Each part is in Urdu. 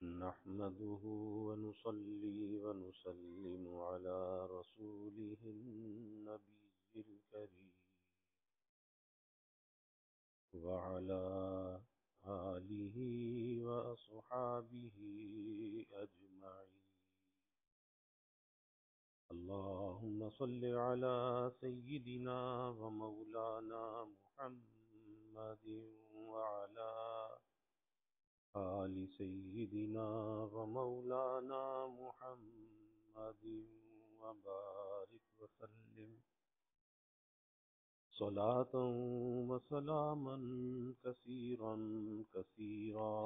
نحمده ونصلي ونسلم على رسوله النبي الكريم وعلى آله وأصحابه أجمعين. اللهم صل على سيدنا ومولانا محمد وعلى آل سيدنا ومولانا محمد وبارك وسلم صلاة وسلاما كثيرا كثيرا.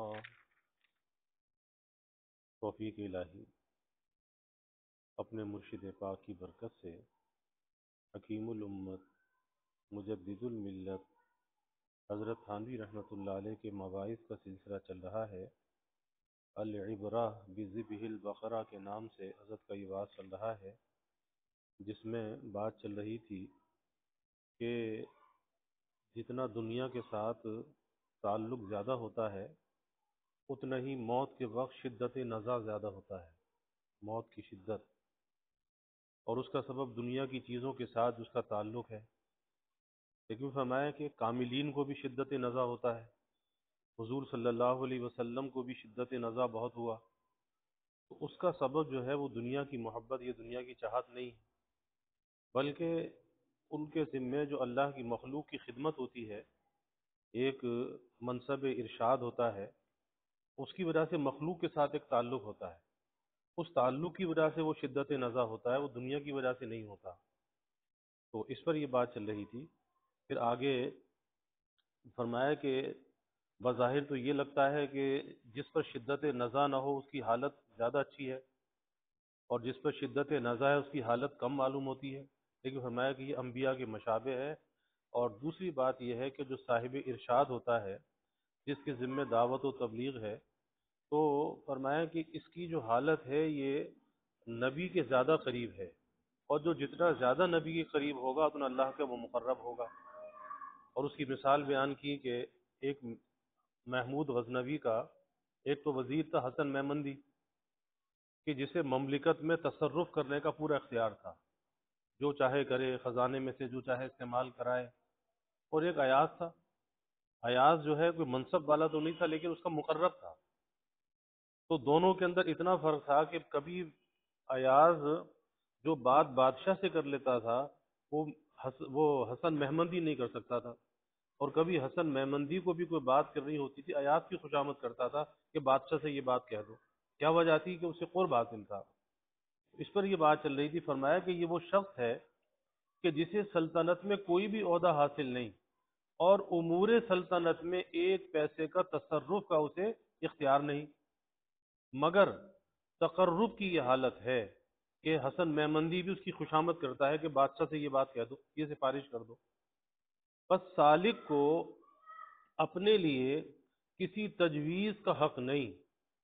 توفیق الہی اپنے مرشد پاک کی برکت سے حکیم الامت مجدد الملت حضرت تھانوی رحمۃ اللہ علیہ کے مواعظ کا سلسلہ چل رہا ہے. العبرہ بذبح البقرہ کے نام سے حضرت کا یہ واعظ چل رہا ہے، جس میں بات چل رہی تھی کہ جتنا دنیا کے ساتھ تعلق زیادہ ہوتا ہے اتنا ہی موت کے وقت شدت نزع زیادہ ہوتا ہے، موت کی شدت، اور اس کا سبب دنیا کی چیزوں کے ساتھ اس کا تعلق ہے. لیکن فرمایا کہ کاملین کو بھی شدت نزع ہوتا ہے. حضور صلی اللہ علیہ وسلم کو بھی شدت نزع بہت ہوا، تو اس کا سبب جو ہے وہ دنیا کی محبت یا دنیا کی چاہت نہیں، بلکہ ان کے ذمے جو اللہ کی مخلوق کی خدمت ہوتی ہے، ایک منصب ارشاد ہوتا ہے، اس کی وجہ سے مخلوق کے ساتھ ایک تعلق ہوتا ہے. اس تعلق کی وجہ سے وہ شدت نزع ہوتا ہے، وہ دنیا کی وجہ سے نہیں ہوتا. تو اس پر یہ بات چل رہی تھی. پھر آگے فرمایا کہ بظاہر تو یہ لگتا ہے کہ جس پر شدت نزع نہ ہو اس کی حالت زیادہ اچھی ہے، اور جس پر شدت نزع ہے اس کی حالت کم معلوم ہوتی ہے. لیکن فرمایا کہ یہ انبیاء کے مشابہ ہے. اور دوسری بات یہ ہے کہ جو صاحب ارشاد ہوتا ہے، جس کے ذمہ دعوت و تبلیغ ہے، تو فرمایا کہ اس کی جو حالت ہے یہ نبی کے زیادہ قریب ہے، اور جو جتنا زیادہ نبی کے قریب ہوگا اتنا اللہ کا وہ مقرب ہوگا. اور اس کی مثال بیان کی کہ ایک محمود غزنوی کا ایک تو وزیر تھا حسن میمندی، کہ جسے مملکت میں تصرف کرنے کا پورا اختیار تھا، جو چاہے کرے، خزانے میں سے جو چاہے استعمال کرائے. اور ایک ایاز تھا، ایاز جو ہے کوئی منصب والا تو نہیں تھا لیکن اس کا مقرب تھا. تو دونوں کے اندر اتنا فرق تھا کہ کبھی ایاز جو بات بادشاہ سے کر لیتا تھا وہ حسن محمدی نہیں کر سکتا تھا، اور کبھی حسن محمدی کو بھی کوئی بات کرنی ہوتی تھی ایاز کی خوشامد کرتا تھا کہ بادشاہ سے یہ بات کہہ دو. کیا وجہ تھی؟ کہ اسے قرب حاصل تھا. اس پر یہ بات چل رہی تھی. فرمایا کہ یہ وہ شخص ہے کہ جسے سلطنت میں کوئی بھی عہدہ حاصل نہیں، اور امور سلطنت میں ایک پیسے کا تصرف کا اسے اختیار نہیں، مگر تقرب کی یہ حالت ہے کہ حسن میمندی بھی اس کی خوشامد کرتا ہے کہ بادشاہ سے یہ بات کہہ دو، یہ سفارش کر دو. بس سالک کو اپنے لیے کسی تجویز کا حق نہیں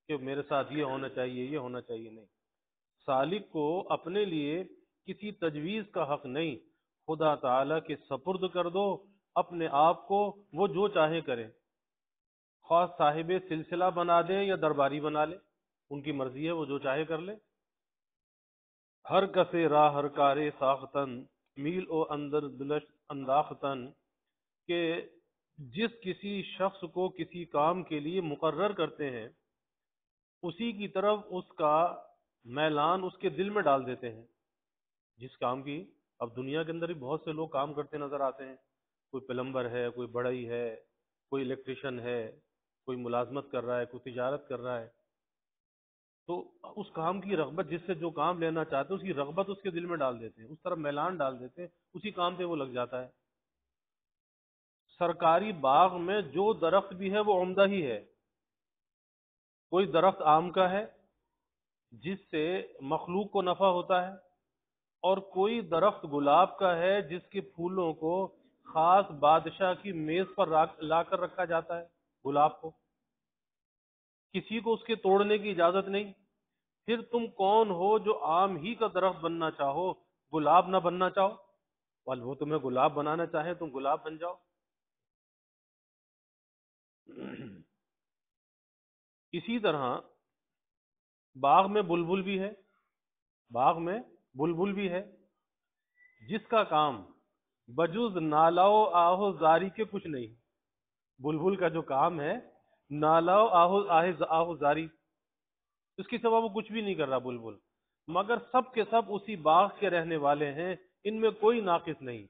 کہ میرے ساتھ یہ ہونا چاہیے، یہ ہونا چاہیے، نہیں. سالک کو اپنے لیے کسی تجویز کا حق نہیں، خدا تعالیٰ کے سپرد کر دو اپنے آپ کو، وہ جو چاہے کرے، خواہ صاحب سلسلہ بنا دے یا درباری بنا لے، ان کی مرضی ہے، وہ جو چاہے کر لے. ہر کسے راہ ہر کارے ساختن میل او اندر دلش انداختن، کہ جس کسی شخص کو کسی کام کے لیے مقرر کرتے ہیں اسی کی طرف اس کا میلان اس کے دل میں ڈال دیتے ہیں. جس کام کی اب دنیا کے اندر بھی بہت سے لوگ کام کرتے نظر آتے ہیں، کوئی پلمبر ہے، کوئی بڑھئی ہے، کوئی الیکٹریشین ہے، کوئی ملازمت کر رہا ہے، کوئی تجارت کر رہا ہے. تو اس کام کی رغبت، جس سے جو کام لینا چاہتے ہیں اس کی رغبت اس کے دل میں ڈال دیتے ہیں، اس طرف میلان ڈال دیتے ہیں، اسی کام پہ وہ لگ جاتا ہے. سرکاری باغ میں جو درخت بھی ہے وہ عمدہ ہی ہے. کوئی درخت آم کا ہے جس سے مخلوق کو نفع ہوتا ہے، اور کوئی درخت گلاب کا ہے جس کے پھولوں کو خاص بادشاہ کی میز پر لا کر رکھا جاتا ہے. گلاب کو کسی کو اس کے توڑنے کی اجازت نہیں. پھر تم کون ہو جو آم ہی کا درخت بننا چاہو، گلاب نہ بننا چاہو؟ وہ تمہیں گلاب بنانا چاہے تم گلاب بن جاؤ. اسی طرح باغ میں بلبل بھی ہے، باغ میں بلبل بھی ہے، جس کا کام بجز نالاؤ آہو زاری کے کچھ نہیں۔ بلبل کا جو کام ہے نالاؤ آہو زاری، اس کے سوا وہ کچھ بھی نہیں کر رہا بلبل، مگر سب کے سب اسی باغ کے رہنے والے ہیں، ان میں کوئی ناقص نہیں،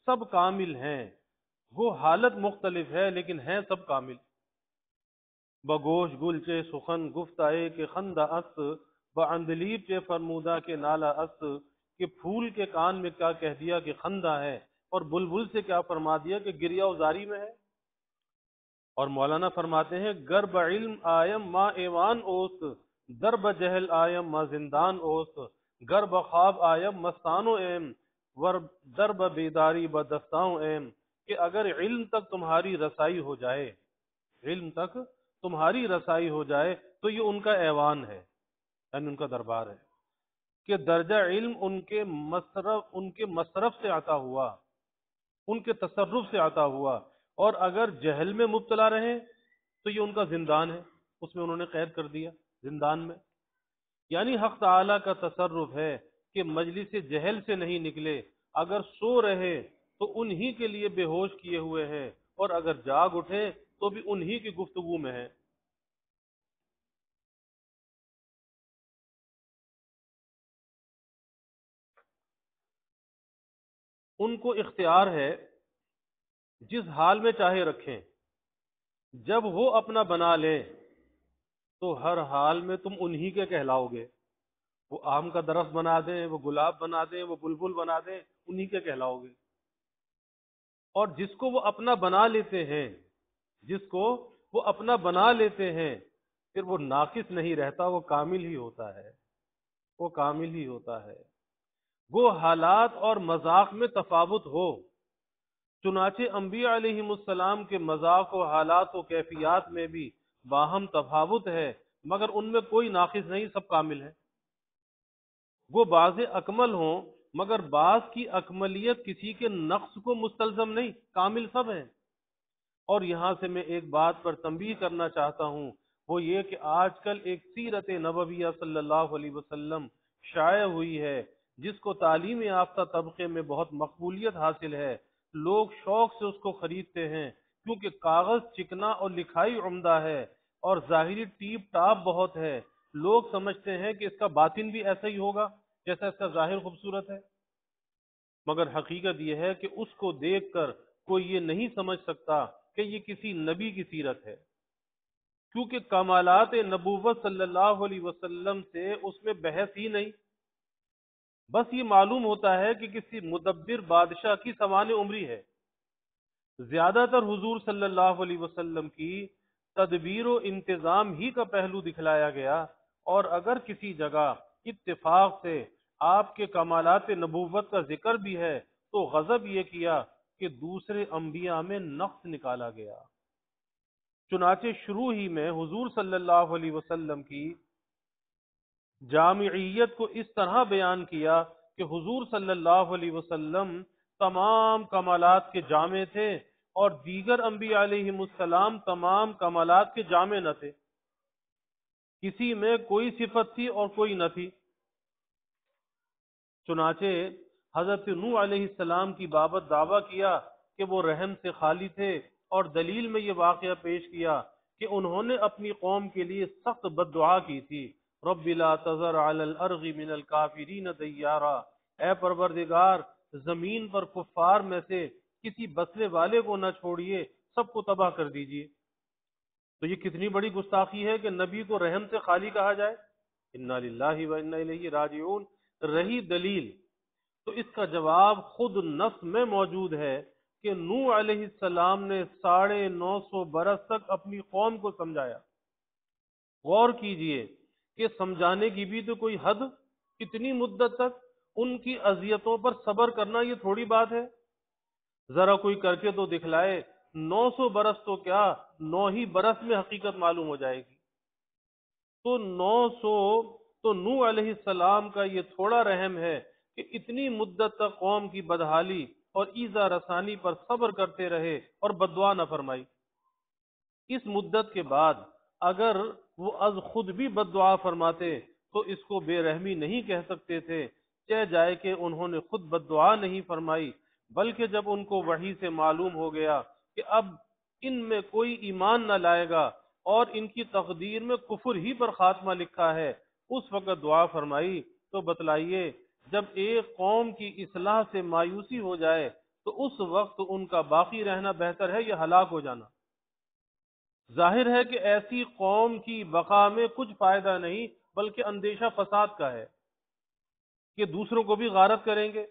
سب کامل ہیں، وہ حالت مختلف ہے لیکن ہیں سب کامل۔ بگوش گل چے سخن گفتائے کہ خندہ است، باندلیب چے فرمودہ کے نالا است، کہ پھول کے کان میں کیا کہہ دیا کہ خندہ ہے، اور بلبل سے کیا فرما دیا کہ گریہ وزاری میں ہے۔ اور مولانا فرماتے ہیں گرب علم آیم ما ایوان اوست، درب جہل آیم ما زندان اوست، گرب خواب آیم مستانو ایم، ور درب بیداری بدستاؤں ایم، کہ اگر علم تک تمہاری رسائی ہو جائے، علم تک تمہاری رسائی ہو جائے تو یہ ان کا ایوان ہے، یعنی ان کا دربار ہے، کہ درجہ علم ان کے مصرف سے عطا ہوا، ان کے تصرف سے عطا ہوا، اور اگر جہل میں مبتلا رہے تو یہ ان کا زندان ہے، اس میں انہوں نے قید کر دیا زندان میں۔ یعنی حق تعالی کا تصرف ہے کہ مجلس جہل سے نہیں نکلے، اگر سو رہے تو انہی کے لیے بے ہوش کیے ہوئے ہیں، اور اگر جاگ اٹھے تو بھی انہی کی گفتگو میں ہے۔ ان کو اختیار ہے جس حال میں چاہے رکھیں، جب وہ اپنا بنا لیں تو ہر حال میں تم انہی کے کہلاؤ گے، وہ آم کا درخت بنا دیں، وہ گلاب بنا دیں، وہ بلبل بنا دیں، انہی کے کہلاؤ گے۔ اور جس کو وہ اپنا بنا لیتے ہیں، جس کو وہ اپنا بنا لیتے ہیں، پھر وہ ناقص نہیں رہتا، وہ کامل ہی ہوتا ہے، وہ کامل ہی ہوتا ہے۔ وہ حالات اور مذاق میں تفاوت ہو، چنانچہ انبیاء علیہ السلام کے مذاق و حالات و کیفیات میں بھی باہم تفاوت ہے، مگر ان میں کوئی ناقص نہیں، سب کامل ہے۔ وہ بعض اکمل ہوں مگر بعض کی اکملیت کسی کے نقص کو مستلزم نہیں، کامل سب ہیں۔ اور یہاں سے میں ایک بات پر تنبیہ کرنا چاہتا ہوں، وہ یہ کہ آج کل ایک سیرت نبویہ صلی اللہ علیہ وسلم شائع ہوئی ہے، جس کو تعلیم یافتہ طبقے میں بہت مقبولیت حاصل ہے، لوگ شوق سے اس کو خریدتے ہیں، کیونکہ کاغذ چکنا اور لکھائی عمدہ ہے، اور ظاہری ٹیپ ٹاپ بہت ہے، لوگ سمجھتے ہیں کہ اس کا باطن بھی ایسا ہی ہوگا جیسا اس کا ظاہر خوبصورت ہے، مگر حقیقت یہ ہے کہ اس کو دیکھ کر کوئی یہ نہیں سمجھ سکتا کہ یہ کسی نبی کی سیرت ہے، کیونکہ کمالات نبوت صلی اللہ علیہ وسلم سے اس میں بحث ہی نہیں، بس یہ معلوم ہوتا ہے کہ کسی مدبر بادشاہ کی سوانح عمری ہے۔ زیادہ تر حضور صلی اللہ علیہ وسلم کی تدبیر و انتظام ہی کا پہلو دکھلایا گیا، اور اگر کسی جگہ اتفاق سے آپ کے کمالات نبوت کا ذکر بھی ہے تو غضب یہ کیا کہ دوسرے انبیاء میں نقص نکالا گیا۔ چنانچہ شروع ہی میں حضور صلی اللہ علیہ وسلم کی جامعیت کو اس طرح بیان کیا کہ حضور صلی اللہ علیہ وسلم تمام کمالات کے جامع تھے، اور دیگر انبیاء علیہ السلام تمام کمالات کے جامع نہ تھے، کسی میں کوئی صفت تھی اور کوئی نہ تھی۔ چنانچہ حضرت نوح علیہ السلام کی بابت دعویٰ کیا کہ وہ رحم سے خالی تھے، اور دلیل میں یہ واقعہ پیش کیا کہ انہوں نے اپنی قوم کے لیے سخت بد دعا کی تھی، رب لا تذر علی الارض من الکافرین دیارا، اے پروردگار زمین پر کفار میں سے کسی بسنے والے کو نہ چھوڑیے، سب کو تباہ کر دیجیے۔ تو یہ کتنی بڑی گستاخی ہے کہ نبی کو رحم سے خالی کہا جائے، انا للہ و انا الیہ راجعون۔ رہی دلیل تو اس کا جواب خود نص میں موجود ہے کہ نوح علیہ السلام نے 950 برس تک اپنی قوم کو سمجھایا۔ غور کیجئے کہ سمجھانے کی بھی تو کوئی حد، اتنی مدت تک ان کی اذیتوں پر صبر کرنا یہ تھوڑی بات ہے، ذرا کوئی کر کے تو دکھلائے، 900 برس تو کیا 9 ہی برس میں حقیقت معلوم ہو جائے گی۔ تو 900 تو نوح علیہ السلام کا یہ تھوڑا رحم ہے کہ اتنی مدت تک قوم کی بدحالی اور ایذا رسانی پر صبر کرتے رہے اور بد دعا نہ فرمائی۔ اس مدت کے بعد اگر وہ از خود بھی بد دعا فرماتے تو اس کو بے رحمی نہیں کہہ سکتے تھے، چہ جائے کہ انہوں نے خود بد دعا نہیں فرمائی، بلکہ جب ان کو وحی سے معلوم ہو گیا کہ اب ان میں کوئی ایمان نہ لائے گا اور ان کی تقدیر میں کفر ہی پر خاتمہ لکھا ہے، اس وقت دعا فرمائی۔ تو بتلائیے، جب ایک قوم کی اصلاح سے مایوسی ہو جائے تو اس وقت ان کا باقی رہنا بہتر ہے یا ہلاک ہو جانا؟ ظاہر ہے کہ ایسی قوم کی بقا میں کچھ فائدہ نہیں بلکہ اندیشہ فساد کا ہے کہ دوسروں کو بھی غارت کریں گے۔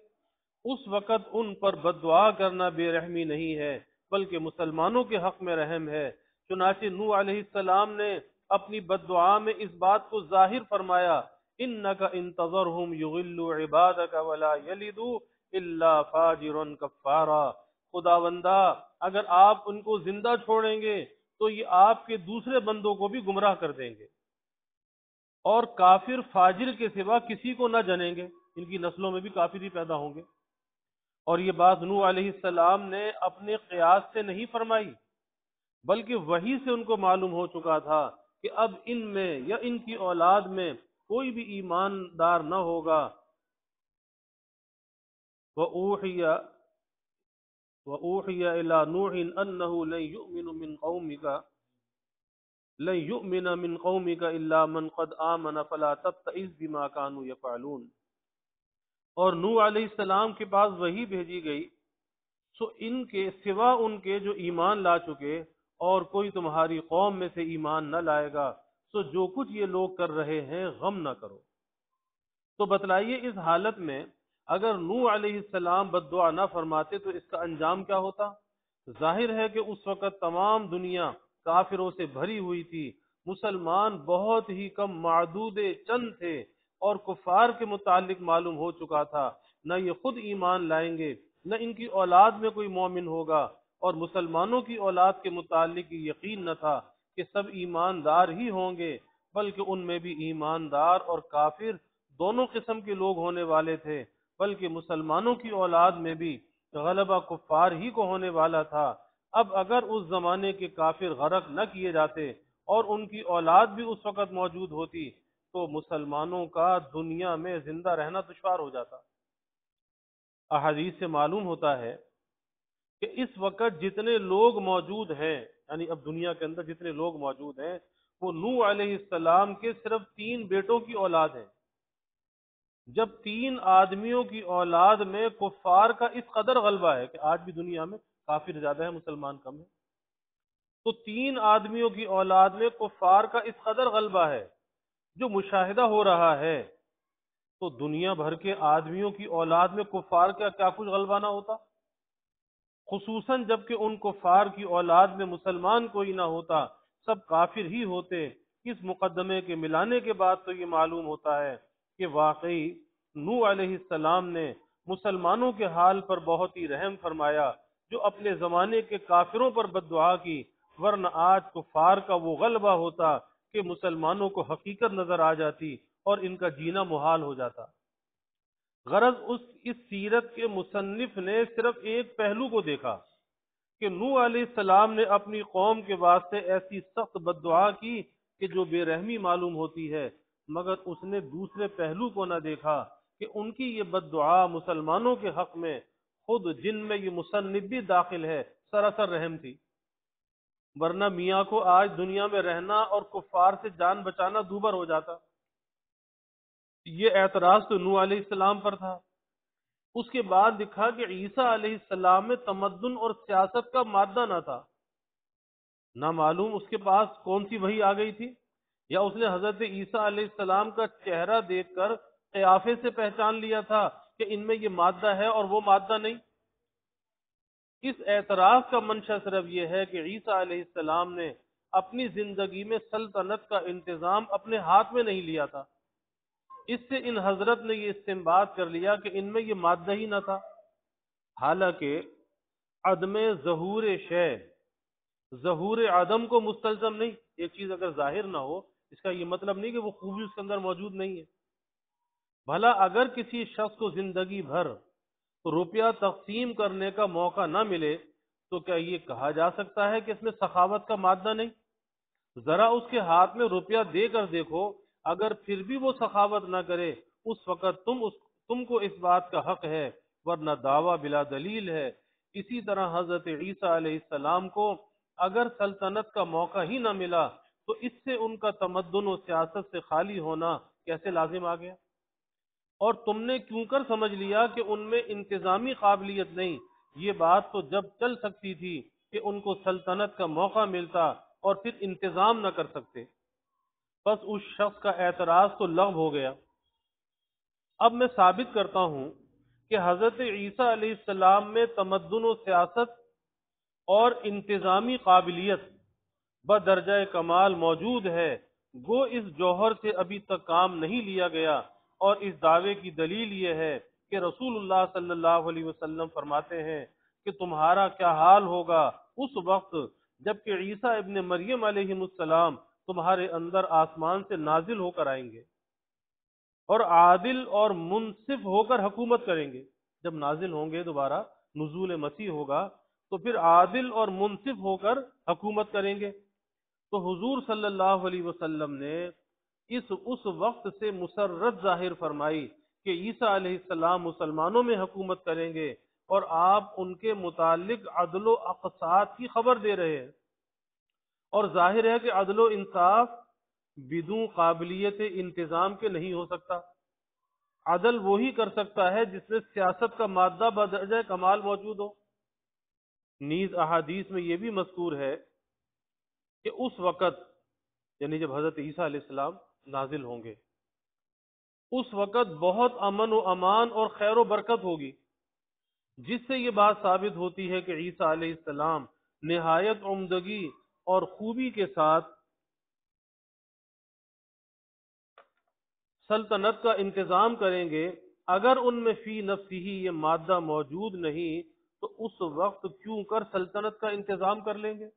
اس وقت ان پر بد دعا کرنا بے رحمی نہیں ہے بلکہ مسلمانوں کے حق میں رحم ہے۔ چنانچہ نوح علیہ السلام نے اپنی بد دعا میں اس بات کو ظاہر فرمایا، اِنَّكَ إِن تَذَرْهُمْ يُضِلُّوا عِبَادَكَ وَلَا يَلِدُوا إِلَّا فَاجِرًا كَفَّارًا۔ خداوندہ، اگر آپ ان کو زندہ چھوڑیں گے تو یہ آپ کے دوسرے بندوں کو بھی گمراہ کر دیں گے اور کافر فاجر کے سوا کسی کو نہ جنیں گے، ان کی نسلوں میں بھی کافر ہی پیدا ہوں گے۔ اور یہ بات نوح علیہ السلام نے اپنے قیاس سے نہیں فرمائی بلکہ وحی سے ان کو معلوم ہو چکا تھا کہ اب ان میں یا ان کی اولاد میں کوئی بھی ایماندار نہ ہوگا۔ وَأُوحِيَ إِلَى نُوحٍ أَنَّهُ لَن يُؤْمِنَ مِنْ قَوْمِكَ إِلَّا مَنْ قَدْ آمَنَ فَلَا تَبْتَئِسْ بِمَا كَانُوا يَفْعَلُونَ۔ اور نوح علیہ السلام کے پاس وحی بھیجی گئی، سو ان کے سوا ان کے جو ایمان لا چکے اور کوئی تمہاری قوم میں سے ایمان نہ لائے گا، سو جو کچھ یہ لوگ کر رہے ہیں غم نہ کرو۔ تو بتلائیے، اس حالت میں اگر نوح علیہ السلام بد دعا نہ فرماتے تو اس کا انجام کیا ہوتا؟ ظاہر ہے کہ اس وقت تمام دنیا کافروں سے بھری ہوئی تھی، مسلمان بہت ہی کم معدود چند تھے اور کفار کے متعلق معلوم ہو چکا تھا نہ یہ خود ایمان لائیں گے نہ ان کی اولاد میں کوئی مومن ہوگا، اور مسلمانوں کی اولاد کے متعلق یہ یقین نہ تھا کہ سب ایماندار ہی ہوں گے، بلکہ ان میں بھی ایماندار اور کافر دونوں قسم کے لوگ ہونے والے تھے، بلکہ مسلمانوں کی اولاد میں بھی غلبہ کفار ہی کو ہونے والا تھا۔ اب اگر اس زمانے کے کافر غرق نہ کیے جاتے اور ان کی اولاد بھی اس وقت موجود ہوتی تو مسلمانوں کا دنیا میں زندہ رہنا دشوار ہو جاتا۔ احادیث سے معلوم ہوتا ہے کہ اس وقت جتنے لوگ موجود ہیں، یعنی اب دنیا کے اندر جتنے لوگ موجود ہیں، وہ نوح علیہ السلام کے صرف 3 بیٹوں کی اولاد ہیں۔ جب 3 آدمیوں کی اولاد میں کفار کا اس قدر غلبہ ہے کہ آج بھی دنیا میں کافر زیادہ ہے، مسلمان کم ہے، تو 3 آدمیوں کی اولاد میں کفار کا اس قدر غلبہ ہے جو مشاہدہ ہو رہا ہے، تو دنیا بھر کے آدمیوں کی اولاد میں کفار کا کیا کچھ غلبہ نہ ہوتا؟ خصوصاً جب کہ ان کفار کی اولاد میں مسلمان کوئی نہ ہوتا، سب کافر ہی ہوتے۔ اس مقدمے کے ملانے کے بعد تو یہ معلوم ہوتا ہے کہ واقعی نوح علیہ السلام نے مسلمانوں کے حال پر بہت ہی رحم فرمایا جو اپنے زمانے کے کافروں پر بد دعا کی، ورنہ آج کفار کا وہ غلبہ ہوتا کہ مسلمانوں کو حقیقت نظر آ جاتی اور ان کا جینا محال ہو جاتا۔ غرض اس سیرت کے مصنف نے صرف ایک پہلو کو دیکھا کہ نوح علیہ السلام نے اپنی قوم کے واسطے ایسی سخت بد دعا کی کہ جو بے رحمی معلوم ہوتی ہے، مگر اس نے دوسرے پہلو کو نہ دیکھا کہ ان کی یہ بد دعا مسلمانوں کے حق میں خود جن میں یہ مصنف بھی داخل ہے سراسر رحم تھی، ورنہ میاں کو آج دنیا میں رہنا اور کفار سے جان بچانا دوبر ہو جاتا۔ یہ اعتراض تو نوح علیہ السلام پر تھا۔ اس کے بعد لکھا کہ عیسیٰ علیہ السلام میں تمدن اور سیاست کا مادہ نہ تھا، نہ معلوم اس کے پاس کون سی وحی آ گئی تھی، یا اس نے حضرت عیسیٰ علیہ السلام کا چہرہ دیکھ کر قیافے سے پہچان لیا تھا کہ ان میں یہ مادہ ہے اور وہ مادہ نہیں۔ اس اعتراض کا منشا صرف یہ ہے کہ عیسیٰ علیہ السلام نے اپنی زندگی میں سلطنت کا انتظام اپنے ہاتھ میں نہیں لیا تھا، اس سے ان حضرت نے یہ استنباط کر لیا کہ ان میں یہ مادہ ہی نہ تھا، حالانکہ عدم ظہور شے ظہور عدم کو مستلزم نہیں۔ ایک چیز اگر ظاہر نہ ہو اس کا یہ مطلب نہیں کہ وہ خوبی اس کے اندر موجود نہیں ہے۔ بھلا اگر کسی شخص کو زندگی بھر روپیہ تقسیم کرنے کا موقع نہ ملے تو کیا یہ کہا جا سکتا ہے کہ اس میں سخاوت کا مادہ نہیں؟ ذرا اس کے ہاتھ میں روپیہ دے کر دیکھو، اگر پھر بھی وہ سخاوت نہ کرے اس وقت تم کو اس بات کا حق ہے، ورنہ دعویٰ بلا دلیل ہے۔ اسی طرح حضرت عیسیٰ علیہ السلام کو اگر سلطنت کا موقع ہی نہ ملا تو اس سے ان کا تمدن و سیاست سے خالی ہونا کیسے لازم آ گیا؟ اور تم نے کیوں کر سمجھ لیا کہ ان میں انتظامی قابلیت نہیں؟ یہ بات تو جب چل سکتی تھی کہ ان کو سلطنت کا موقع ملتا اور پھر انتظام نہ کر سکتے۔ بس اس شخص کا اعتراض تو لغو ہو گیا۔ اب میں ثابت کرتا ہوں کہ حضرت عیسیٰ علیہ السلام میں تمدن و سیاست اور انتظامی قابلیت بدرجہ کمال موجود ہے، گو اس جوہر سے ابھی تک کام نہیں لیا گیا، اور اس دعوے کی دلیل یہ ہے کہ رسول اللہ صلی اللہ علیہ وسلم فرماتے ہیں کہ تمہارا کیا حال ہوگا اس وقت جب کہ عیسیٰ ابن مریم علیہ السلام تمہارے اندر آسمان سے نازل ہو کر آئیں گے اور عادل اور منصف ہو کر حکومت کریں گے۔ جب نازل ہوں گے، دوبارہ نزول مسیح ہوگا، تو پھر عادل اور منصف ہو کر حکومت کریں گے۔ تو حضور صلی اللہ علیہ وسلم نے اس وقت سے مسرت ظاہر فرمائی کہ عیسیٰ علیہ السلام مسلمانوں میں حکومت کریں گے، اور آپ ان کے متعلق عدل و اقساط کی خبر دے رہے ہیں۔ اور ظاہر ہے کہ عدل و انصاف بدون قابلیت انتظام کے نہیں ہو سکتا۔ عدل وہی کر سکتا ہے جس میں سیاست کا مادہ بدرجہ کمال موجود ہو۔ نیز احادیث میں یہ بھی مذکور ہے کہ اس وقت، یعنی جب حضرت عیسیٰ علیہ السلام نازل ہوں گے، اس وقت بہت امن و امان اور خیر و برکت ہوگی، جس سے یہ بات ثابت ہوتی ہے کہ عیسیٰ علیہ السلام نہایت عمدگی اور خوبی کے ساتھ سلطنت کا انتظام کریں گے۔ اگر ان میں فی نفسی ہی یہ مادہ موجود نہیں تو اس وقت کیوں کر سلطنت کا انتظام کر لیں گے؟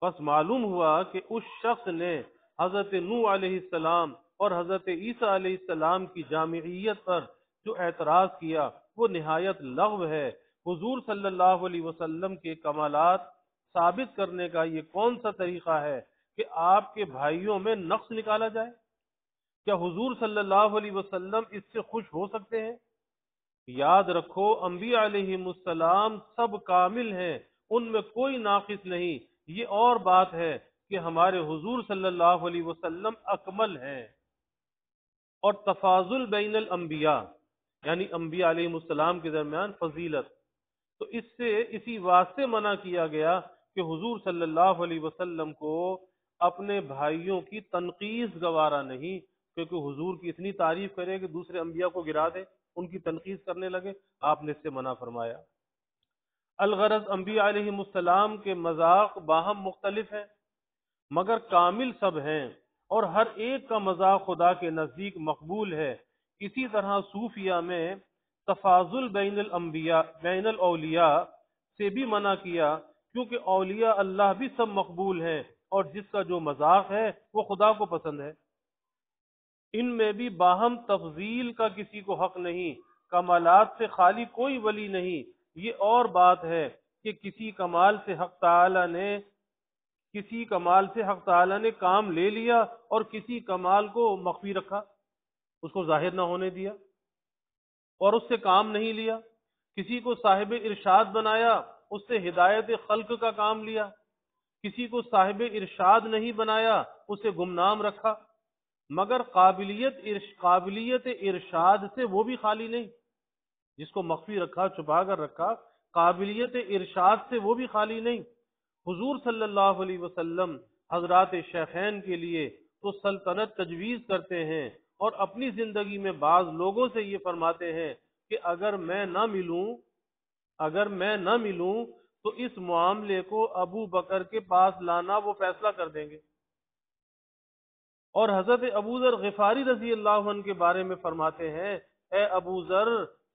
بس معلوم ہوا کہ اس شخص نے حضرت نوح علیہ السلام اور حضرت عیسیٰ علیہ السلام کی جامعیت پر جو اعتراض کیا وہ نہایت لغو ہے۔ حضور صلی اللہ علیہ وسلم کے کمالات ثابت کرنے کا یہ کون سا طریقہ ہے کہ آپ کے بھائیوں میں نقص نکالا جائے؟ کیا حضور صلی اللہ علیہ وسلم اس سے خوش ہو سکتے ہیں؟ یاد رکھو، انبیاء علیہ السلام سب کامل ہیں، ان میں کوئی ناقص نہیں۔ یہ اور بات ہے کہ ہمارے حضور صلی اللہ علیہ وسلم اکمل ہیں۔ اور تفاضل بین الانبیاء، یعنی انبیاء علیہ السلام کے درمیان فضیلت، تو اس سے اسی واسطے منع کیا گیا کہ حضور صلی اللہ علیہ وسلم کو اپنے بھائیوں کی تنقیص گوارا نہیں، کیونکہ حضور کی اتنی تعریف کرے کہ دوسرے انبیاء کو گرا دے، ان کی تنقیص کرنے لگے، آپ نے اس سے منع فرمایا۔ الغرض انبیاء علیہ السلام کے مذاق باہم مختلف ہیں، مگر کامل سب ہیں، اور ہر ایک کا مذاق خدا کے نزدیک مقبول ہے۔ اسی طرح صوفیہ میں تفاضل بین الانبیاء، بین الاولیاء سے بھی منع کیا، کیونکہ اولیاء اللہ بھی سب مقبول ہیں، اور جس کا جو مذاق ہے وہ خدا کو پسند ہے۔ ان میں بھی باہم تفضیل کا کسی کو حق نہیں، کمالات سے خالی کوئی ولی نہیں۔ یہ اور بات ہے کہ کسی کمال سے حق تعالی نے کام لے لیا اور کسی کمال کو مخفی رکھا، اس کو ظاہر نہ ہونے دیا اور اس سے کام نہیں لیا۔ کسی کو صاحب ارشاد بنایا، اس سے ہدایت خلق کا کام لیا۔ کسی کو صاحب ارشاد نہیں بنایا، اسے گمنام رکھا۔ مگر قابلیت ارشاد سے وہ بھی خالی نہیں، جس کو مخفی رکھا، چھپا کر رکھا، قابلیت ارشاد سے وہ بھی خالی نہیں۔ حضور صلی اللہ علیہ وسلم حضرات شیخین کے لیے تو سلطنت تجویز کرتے ہیں، اور اپنی زندگی میں بعض لوگوں سے یہ فرماتے ہیں کہ اگر میں نہ ملوں تو اس معاملے کو ابو بکر کے پاس لانا، وہ فیصلہ کر دیں گے۔ اور حضرت ابو ذر غفاری رضی اللہ عنہ کے بارے میں فرماتے ہیں، اے ابو ذر،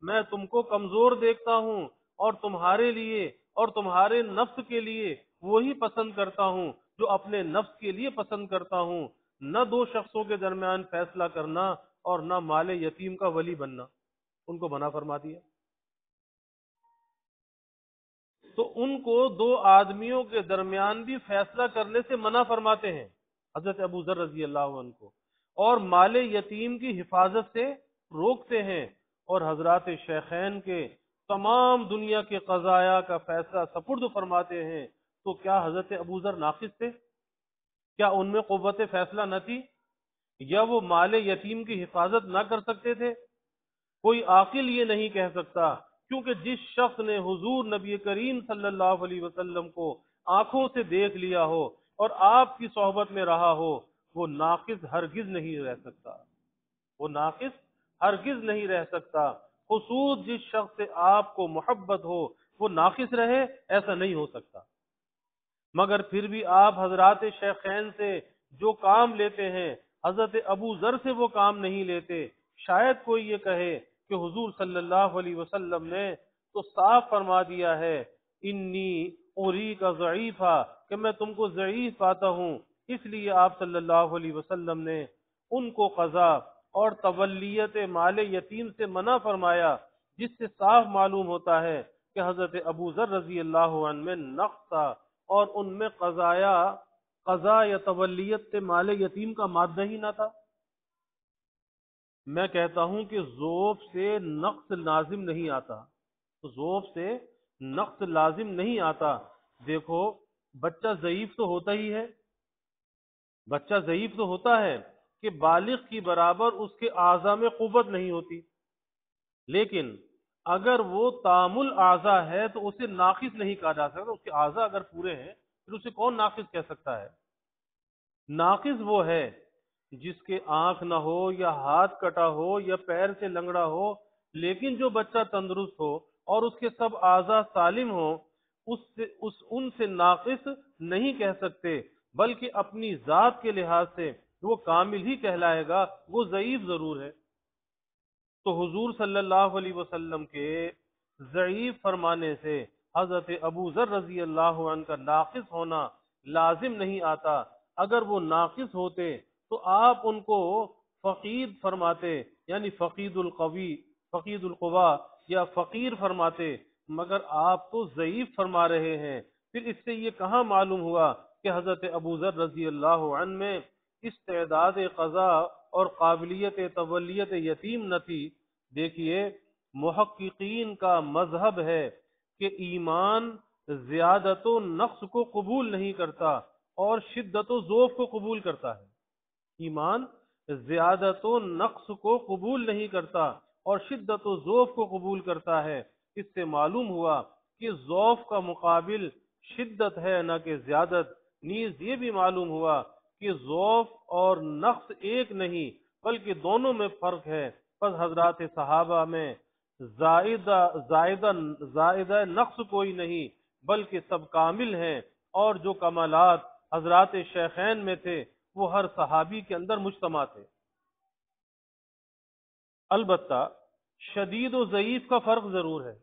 میں تم کو کمزور دیکھتا ہوں، اور تمہارے لیے اور تمہارے نفس کے لیے وہی پسند کرتا ہوں جو اپنے نفس کے لیے پسند کرتا ہوں، نہ دو شخصوں کے درمیان فیصلہ کرنا اور نہ مال یتیم کا ولی بننا۔ ان کو منع فرما دیا۔ تو ان کو دو آدمیوں کے درمیان بھی فیصلہ کرنے سے منع فرماتے ہیں حضرت ابو ذر رضی اللہ عنہ کو، اور مال یتیم کی حفاظت سے روکتے ہیں، اور حضرات شیخین کے تمام دنیا کے قضایا کا فیصلہ سپرد فرماتے ہیں۔ تو کیا حضرت ابو ذر ناقص تھے؟ کیا ان میں قوت فیصلہ نہ تھی؟ یا وہ مال یتیم کی حفاظت نہ کر سکتے تھے؟ کوئی عاقل یہ نہیں کہہ سکتا، کیونکہ جس شخص نے حضور نبی کریم صلی اللہ علیہ وسلم کو آنکھوں سے دیکھ لیا ہو اور آپ کی صحبت میں رہا ہو، وہ ناقص ہرگز نہیں رہ سکتا، وہ ناقص ہرگز نہیں رہ سکتا۔ خصوص جس شخص سے آپ کو محبت ہو وہ ناقص رہے، ایسا نہیں ہو سکتا۔ مگر پھر بھی آپ حضرات شیخین سے جو کام لیتے ہیں، حضرت ابو ذر سے وہ کام نہیں لیتے۔ شاید کوئی یہ کہے کہ حضور صلی اللہ علیہ وسلم نے تو صاف فرما دیا ہے، انی اوری کا ضعیفہ، کہ میں تم کو ضعیف پاتا ہوں، اس لیے آپ صلی اللہ علیہ وسلم نے ان کو قضا اور تولیت مال یتیم سے منع فرمایا، جس سے صاف معلوم ہوتا ہے کہ حضرت ابو ذر رضی اللہ عنہ میں نقص تھا، اور ان میں قضا یا تولیت مال یتیم کا مادہ ہی نہ تھا۔ میں کہتا ہوں کہ ذوف سے نقص لازم نہیں آتا، ذوف سے نقص لازم نہیں آتا۔ دیکھو بچہ ضعیف تو ہوتا ہی ہے، بچہ ضعیف تو ہوتا ہے کہ بالغ کی برابر اس کے اعضاء میں قوت نہیں ہوتی، لیکن اگر وہ تامل اعضاء ہے تو اسے ناقص نہیں کہا جا سکتا۔ اس کے اعضاء اگر پورے ہیں پھر اسے کون ناقص کہہ سکتا ہے؟ ناقص وہ ہے جس کے آنکھ نہ ہو یا ہاتھ کٹا ہو یا پیر سے لنگڑا ہو، لیکن جو بچہ تندرست ہو اور اس کے سب اعضاء سالم ہو، ان سے ناقص نہیں کہہ سکتے، بلکہ اپنی ذات کے لحاظ سے وہ کامل ہی کہلائے گا، وہ ضعیف ضرور ہے۔ تو حضور صلی اللہ علیہ وسلم کے ضعیف فرمانے سے حضرت ابو ذر رضی اللہ عنہ کا ناقص ہونا لازم نہیں آتا۔ اگر وہ ناقص ہوتے تو آپ ان کو فقید فرماتے، یعنی فقید القوی، فقید القوا یا فقیر فرماتے، مگر آپ تو ضعیف فرما رہے ہیں۔ پھر اس سے یہ کہاں معلوم ہوا کہ حضرت ابو ذر رضی اللہ عنہ میں استعداد قضا اور قابلیت تولیت یتیم نہ تھی؟ دیکھیے محققین کا مذہب ہے کہ ایمان زیادت و نقص کو قبول نہیں کرتا اور شدت و ضعف کو قبول کرتا ہے۔ ایمان زیادت و نقص کو قبول نہیں کرتا اور شدت و ضعف کو قبول کرتا ہے۔ اس سے معلوم ہوا کہ ضعف کا مقابل شدت ہے نہ کہ زیادت۔ نیز یہ بھی معلوم ہوا کہ ضعف اور نقص ایک نہیں بلکہ دونوں میں فرق ہے۔ پس حضرات صحابہ میں زائدہ نقص کوئی نہیں بلکہ سب کامل ہیں، اور جو کمالات حضرات شیخین میں تھے وہ ہر صحابی کے اندر مجتمع تھے۔ البتہ شدید و ضعیف کا فرق ضرور ہے،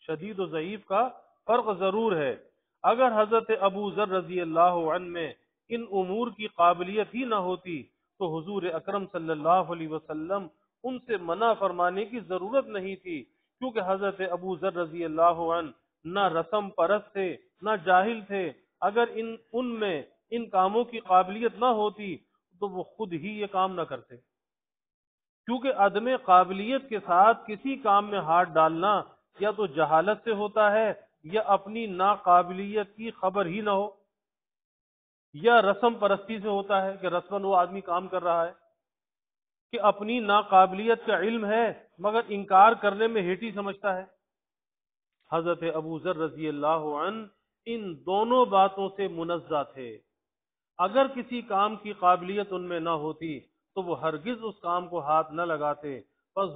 شدید و ضعیف کا فرق ضرور ہے۔ اگر حضرت ابو ذر رضی اللہ عنہ میں ان امور کی قابلیت ہی نہ ہوتی تو حضور اکرم صلی اللہ علیہ وسلم ان سے منع فرمانے کی ضرورت نہیں تھی، کیونکہ حضرت ابو ذر رضی اللہ عنہ نہ رسم پرست تھے نہ جاہل تھے۔ اگر ان میں ان کاموں کی قابلیت نہ ہوتی تو وہ خود ہی یہ کام نہ کرتے، کیونکہ عدم قابلیت کے ساتھ کسی کام میں ہاتھ ڈالنا یا تو جہالت سے ہوتا ہے یا اپنی ناقابلیت کی خبر ہی نہ ہو، یا رسم پرستی سے ہوتا ہے کہ رسماً وہ آدمی کام کر رہا ہے، کہ اپنی ناقابلیت کا علم ہے مگر انکار کرنے میں ہیٹی سمجھتا ہے۔ حضرت ابو ذر رضی اللہ عنہ ان دونوں باتوں سے منزہ تھے۔ اگر کسی کام کی قابلیت ان میں نہ ہوتی تو وہ ہرگز اس کام کو ہاتھ نہ لگاتے۔ پس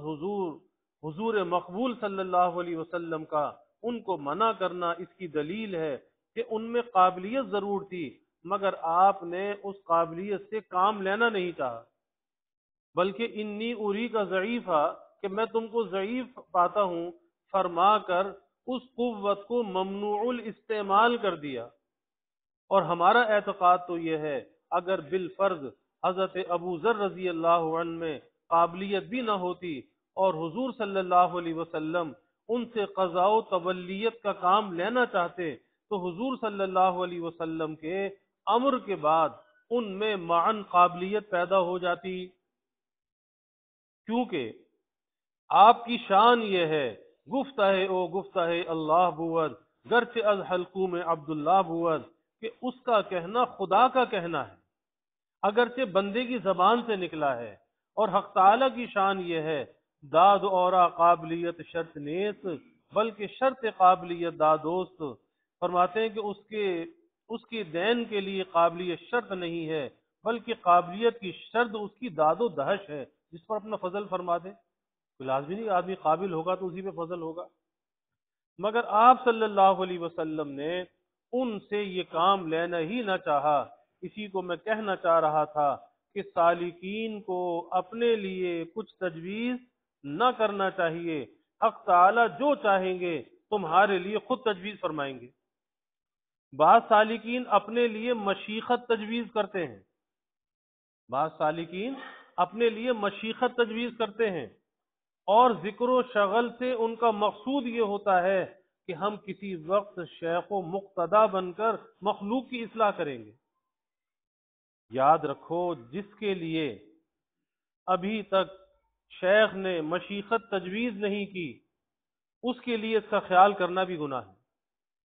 حضور مقبول صلی اللہ علیہ وسلم کا ان کو منع کرنا اس کی دلیل ہے کہ ان میں قابلیت ضرور تھی مگر آپ نے اس قابلیت سے کام لینا نہیں چاہا، بلکہ انی اوری کا ضعیفہ، کہ میں تم کو ضعیف پاتا ہوں فرما کر اس قوت کو ممنوع الاستعمال کر دیا۔ اور ہمارا اعتقاد تو یہ ہے اگر بالفرض حضرت ابو ذر رضی اللہ عنہ میں قابلیت بھی نہ ہوتی اور حضور صلی اللہ علیہ وسلم ان سے قضاء و تولیت کا کام لینا چاہتے تو حضور صلی اللہ علیہ وسلم کے امر کے بعد ان میں معاً قابلیت پیدا ہو جاتی، کیونکہ آپ کی شان یہ ہے گفتہ اللہ بود گرچہ از حلقوم عبداللہ بود، کہ اس کا کہنا خدا کا کہنا ہے اگرچہ بندے کی زبان سے نکلا ہے، اور حق تعالی کی شان یہ ہے داد اورا قابلیت شرط نیست بلکہ شرط قابلیت دادوست، فرماتے ہیں کہ اس کے دین کے لیے قابلیت شرط نہیں ہے بلکہ قابلیت کی شرط اس کی داد و دہش ہے، جس پر اپنا فضل فرما دے۔ کوئی لازمی نہیں آدمی قابل ہوگا تو اسی پہ فضل ہوگا، مگر آپ صلی اللہ علیہ وسلم نے ان سے یہ کام لینا ہی نہ چاہا۔ اسی کو میں کہنا چاہ رہا تھا کہ سالکین کو اپنے لیے کچھ تجویز نہ کرنا چاہیے، حق تعالی جو چاہیں گے تمہارے لیے خود تجویز فرمائیں گے۔ بعض سالکین اپنے لیے مشیخت تجویز کرتے ہیں، بعض سالکین اپنے لیے مشیخت تجویز کرتے ہیں، اور ذکر و شغل سے ان کا مقصود یہ ہوتا ہے کہ ہم کسی وقت شیخ و مقتدا بن کر مخلوق کی اصلاح کریں گے۔ یاد رکھو، جس کے لیے ابھی تک شیخ نے مشیخت تجویز نہیں کی اس کے لیے اس کا خیال کرنا بھی گناہ ہے،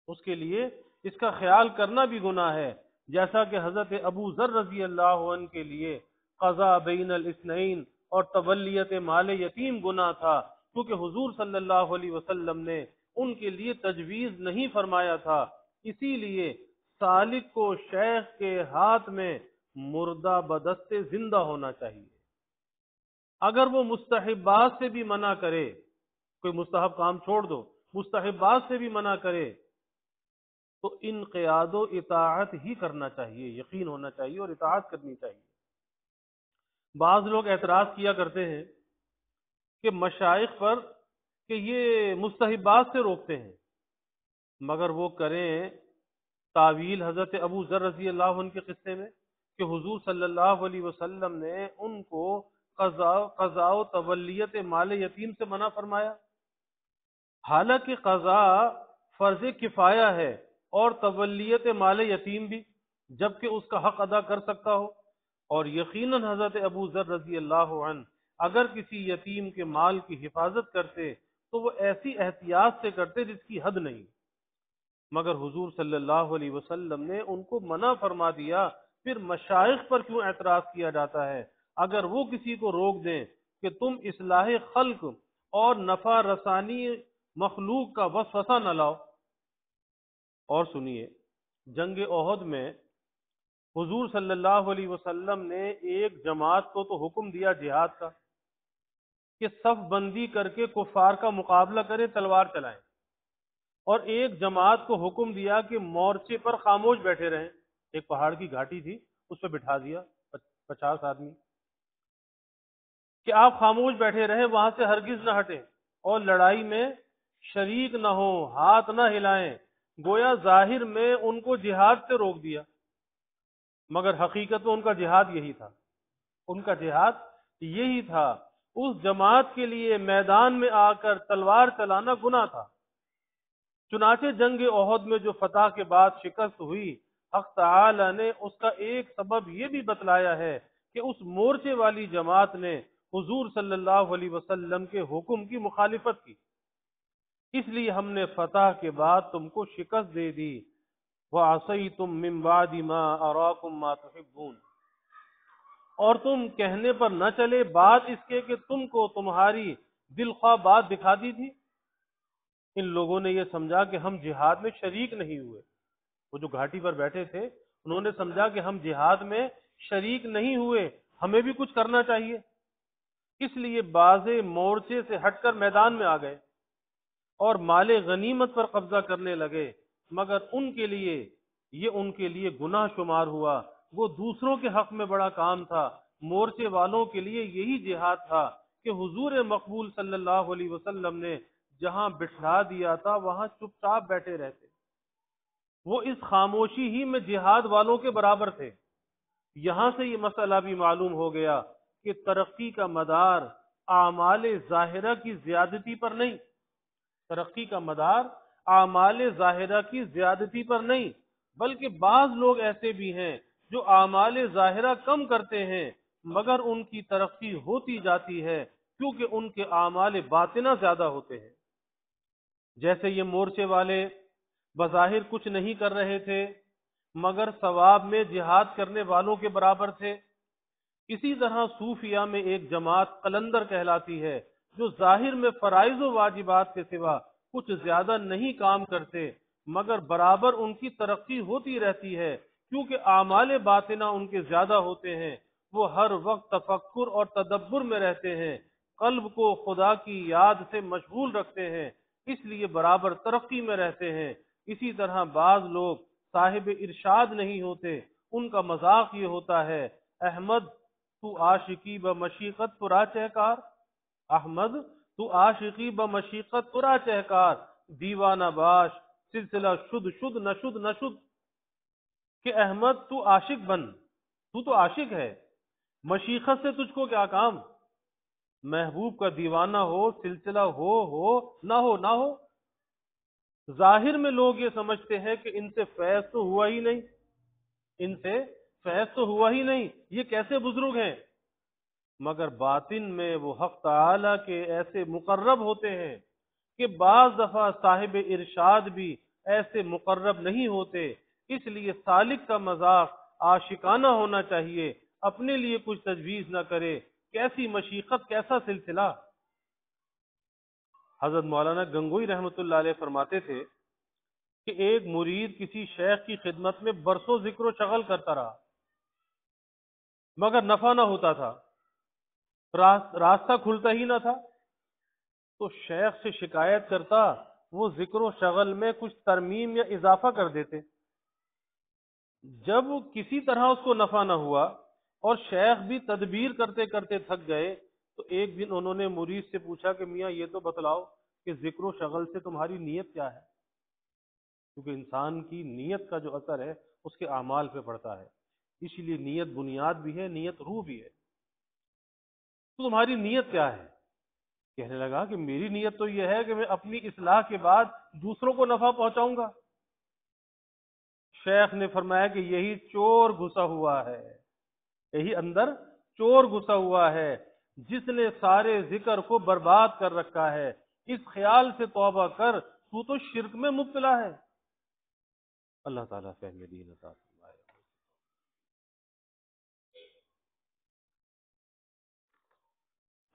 اس کے لیے اس کا خیال کرنا بھی گناہ ہے، جیسا کہ حضرت ابو ذر رضی اللہ عنہ کے لیے قضا بین الاثنین اور تولیت مال یتیم گناہ تھا، کیونکہ حضور صلی اللہ علیہ وسلم نے ان کے لیے تجویز نہیں فرمایا تھا۔ اسی لیے سالک کو شیخ کے ہاتھ میں مردہ بدست زندہ ہونا چاہیے۔ اگر وہ مستحبات سے بھی منع کرے، کوئی مستحب کام چھوڑ دو، مستحبات سے بھی منع کرے تو انقیاد و اطاعت ہی کرنا چاہیے، یقین ہونا چاہیے اور اطاعت کرنی چاہیے۔ بعض لوگ اعتراض کیا کرتے ہیں کہ مشائخ پر کہ یہ مستحبات سے روکتے ہیں، مگر وہ کریں تعویل حضرت ابو ذر رضی اللہ عنہ کے قصے میں کہ حضور صلی اللہ علیہ وسلم نے ان کو قضاء و تولیت مال یتیم سے منع فرمایا، حالانکہ قضاء فرض کفایہ ہے اور تولیت مال یتیم بھی، جبکہ اس کا حق ادا کر سکتا ہو، اور یقیناً حضرت ابو ذر رضی اللہ عنہ اگر کسی یتیم کے مال کی حفاظت کرتے تو وہ ایسی احتیاط سے کرتے جس کی حد نہیں، مگر حضور صلی اللہ علیہ وسلم نے ان کو منع فرما دیا۔ پھر مشائخ پر کیوں اعتراض کیا جاتا ہے؟ اگر وہ کسی کو روک دیں کہ تم اصلاح خلق اور نفع رسانی مخلوق کا وسوسہ نہ لاؤ۔ اور سنیے، جنگ احد میں حضور صلی اللہ علیہ وسلم نے ایک جماعت کو تو حکم دیا جہاد کا کہ صف بندی کر کے کفار کا مقابلہ کریں، تلوار چلائیں، اور ایک جماعت کو حکم دیا کہ مورچے پر خاموش بیٹھے رہیں۔ ایک پہاڑ کی گھاٹی تھی، اس پہ بٹھا دیا 50 آدمی کہ آپ خاموش بیٹھے رہیں، وہاں سے ہرگز نہ ہٹیں اور لڑائی میں شریک نہ ہوں، ہاتھ نہ ہلائیں۔ گویا ظاہر میں ان کو جہاد سے روک دیا، مگر حقیقت میں ان کا جہاد یہی تھا، ان کا جہاد یہی تھا۔ اس جماعت کے لیے میدان میں آ کر تلوار چلانا گناہ تھا۔ چنانچہ جنگ احد میں جو فتح کے بعد شکست ہوئی، حق تعالی نے اس کا ایک سبب یہ بھی بتلایا ہے کہ اس مورچے والی جماعت نے حضور صلی اللہ علیہ وسلم کے حکم کی مخالفت کی، اس لیے ہم نے فتح کے بعد تم کو شکست دے دی۔ وَعَصَيْتُم مِّن بَعْدِ مَا أَرَاكُم مَّا تُحِبُّونَ، اور تم کہنے پر نہ چلے بات اس کے کہ تم کو تمہاری دلخواہ بات دکھا دی تھی۔ ان لوگوں نے یہ سمجھا کہ ہم جہاد میں شریک نہیں ہوئے، وہ جو گھاٹی پر بیٹھے تھے انہوں نے سمجھا کہ ہم جہاد میں شریک نہیں ہوئے، ہمیں بھی کچھ کرنا چاہیے، اس لیے بعض مورچے سے ہٹ کر میدان میں آ گئے اور مال غنیمت پر قبضہ کرنے لگے، مگر ان کے لیے گناہ شمار ہوا۔ وہ دوسروں کے حق میں بڑا کام تھا، مورچے والوں کے لیے یہی جہاد تھا کہ حضور مقبول صلی اللہ علیہ وسلم نے جہاں بٹھا دیا تھا وہاں چپ چاپ بیٹھے رہتے، وہ اس خاموشی ہی میں جہاد والوں کے برابر تھے۔ یہاں سے یہ مسئلہ بھی معلوم ہو گیا کہ ترقی کا مدار اعمال ظاہرہ کی زیادتی پر نہیں، ترقی کا مدار اعمال ظاہرہ کی زیادتی پر نہیں، بلکہ بعض لوگ ایسے بھی ہیں جو اعمال ظاہرہ کم کرتے ہیں مگر ان کی ترقی ہوتی جاتی ہے کیونکہ ان کے اعمال باطنہ زیادہ ہوتے ہیں۔ جیسے یہ مورچے والے بظاہر کچھ نہیں کر رہے تھے مگر ثواب میں جہاد کرنے والوں کے برابر تھے، اسی طرح صوفیہ میں ایک جماعت قلندر کہلاتی ہے جو ظاہر میں فرائض و واجبات کے سوا کچھ زیادہ نہیں کام کرتے مگر برابر ان کی ترقی ہوتی رہتی ہے کیونکہ اعمال باطنہ ان کے زیادہ ہوتے ہیں، وہ ہر وقت تفکر اور تدبر میں رہتے ہیں، قلب کو خدا کی یاد سے مشغول رکھتے ہیں، اس لیے برابر ترقی میں رہتے ہیں۔ اسی طرح بعض لوگ صاحب ارشاد نہیں ہوتے، ان کا مذاق یہ ہوتا ہے، احمد تو عاشقی بمشیقت پرا چہکار، احمد تو عاشقی بمشیقت پرا چہکار، دیوانہ باش سلسلہ شد شد نشد نشد، کہ احمد تو عاشق بن، تو عاشق ہے، مشیقت سے تجھ کو کیا کام، محبوب کا دیوانہ ہو، سلسلہ ہو نہ ہو۔ ظاہر میں لوگ یہ سمجھتے ہیں کہ ان سے فیض تو ہوا ہی نہیں، ان سے فیض تو ہوا ہی نہیں، یہ کیسے بزرگ ہیں، مگر باطن میں وہ حق تعالی کے ایسے مقرب ہوتے ہیں کہ بعض دفعہ صاحب ارشاد بھی ایسے مقرب نہیں ہوتے، اس لیے سالک کا مذاق عاشقانہ ہونا چاہیے، اپنے لیے کچھ تجویز نہ کرے، کیسی مشیقت کیسا سلسلہ۔ حضرت مولانا گنگوئی رحمۃ اللہ علیہ فرماتے تھے کہ ایک مرید کسی شیخ کی خدمت میں برسوں ذکر و شغل کرتا رہا مگر نفع نہ ہوتا تھا، راستہ کھلتا ہی نہ تھا، تو شیخ سے شکایت کرتا، وہ ذکر و شغل میں کچھ ترمیم یا اضافہ کر دیتے، جب کسی طرح اس کو نفع نہ ہوا اور شیخ بھی تدبیر کرتے کرتے تھک گئے تو ایک دن انہوں نے مرید سے پوچھا کہ میاں یہ تو بتلاؤ کہ ذکر و شغل سے تمہاری نیت کیا ہے، کیونکہ انسان کی نیت کا جو اثر ہے اس کے اعمال پہ پڑتا ہے، اسی لیے نیت بنیاد بھی ہے، نیت روح بھی ہے، تو تمہاری نیت کیا ہے؟ کہنے لگا کہ میری نیت تو یہ ہے کہ میں اپنی اصلاح کے بعد دوسروں کو نفع پہنچاؤں گا۔ شیخ نے فرمایا کہ یہی چور گھسا ہوا ہے، یہی اندر چور گھسا ہوا ہے جس نے سارے ذکر کو برباد کر رکھا ہے، اس خیال سے توبہ کر، تو شرک میں مبتلا ہے۔ اللہ تعالیٰ فہم دین عطا فرمائے۔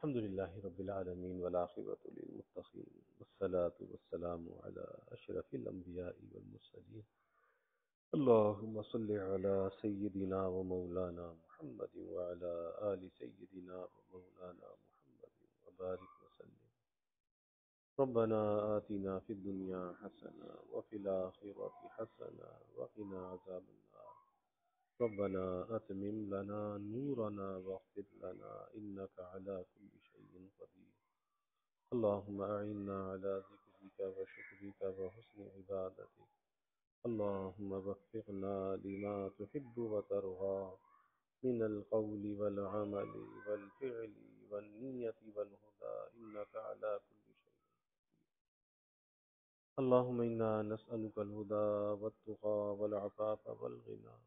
الحمد للہ رب العالمین والعاقبۃ للمتقین والصلاة والسلام علی اشرف الانبیاء والمرسلین، اللہم صل علی سیدنا و مولانا محمد وعلی آل سیدنا و مولانا محمد وبارک وسلم۔ ربنا آتنا فی الدنیا حسنہ وفی الآخرة حسنہ وقنا عذاب النار، ربنا اتمم لنا نورنا واغفر لنا انك على كل شيء قدير، اللهم اعنا على ذكرك وشكرك وحسن عبادتك، اللهم وفقنا لما تحب وترضى من القول والعمل والفعل والنية والهدى انك على كل شيء، اللهم انا نسألك الهدى والتقى والعفاف والغنى،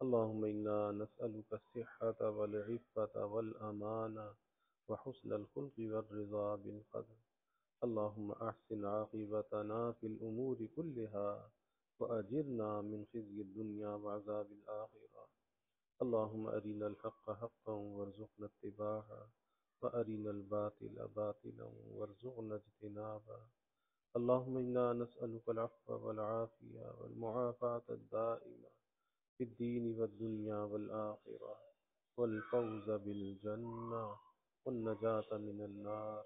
اللهم إنا نسألك الصحة والعفة والأمانة وحسن الخلق والرضا بالقدر، اللهم أحسن عاقبتنا في الأمور كلها وأجرنا من خزي الدنيا وعذاب الآخرة، اللهم أرنا الحق حقا وارزقنا اتباعه وأرنا الباطل باطلا وارزقنا اجتنابه، اللهم إنا نسألك العفو والعافية والمعافاة الدائمة في الدين والدنيا والآخرة والفوز بالجنة والنجاة من النار،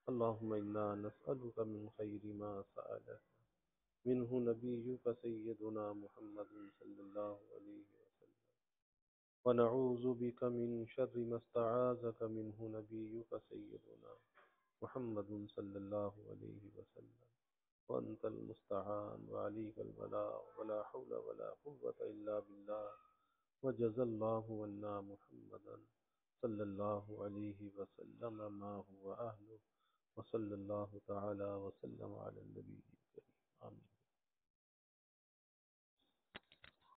اللهم إنا نسألك من خير ما سألك منه نبيك سيدنا محمد صلى الله عليه وسلم، ونعوذ بك من شر ما استعاذك منه نبيك سيدنا محمد صلى الله عليه وسلم، وأنت المستعان وعليك البلاغ ولا حول ولا قوة إلا بالله، وجزى الله عنا محمدا صلى الله عليه وسلم ما هو أهله، وصلی اللہ تعالی وسلم علی النبی الکریم آمین۔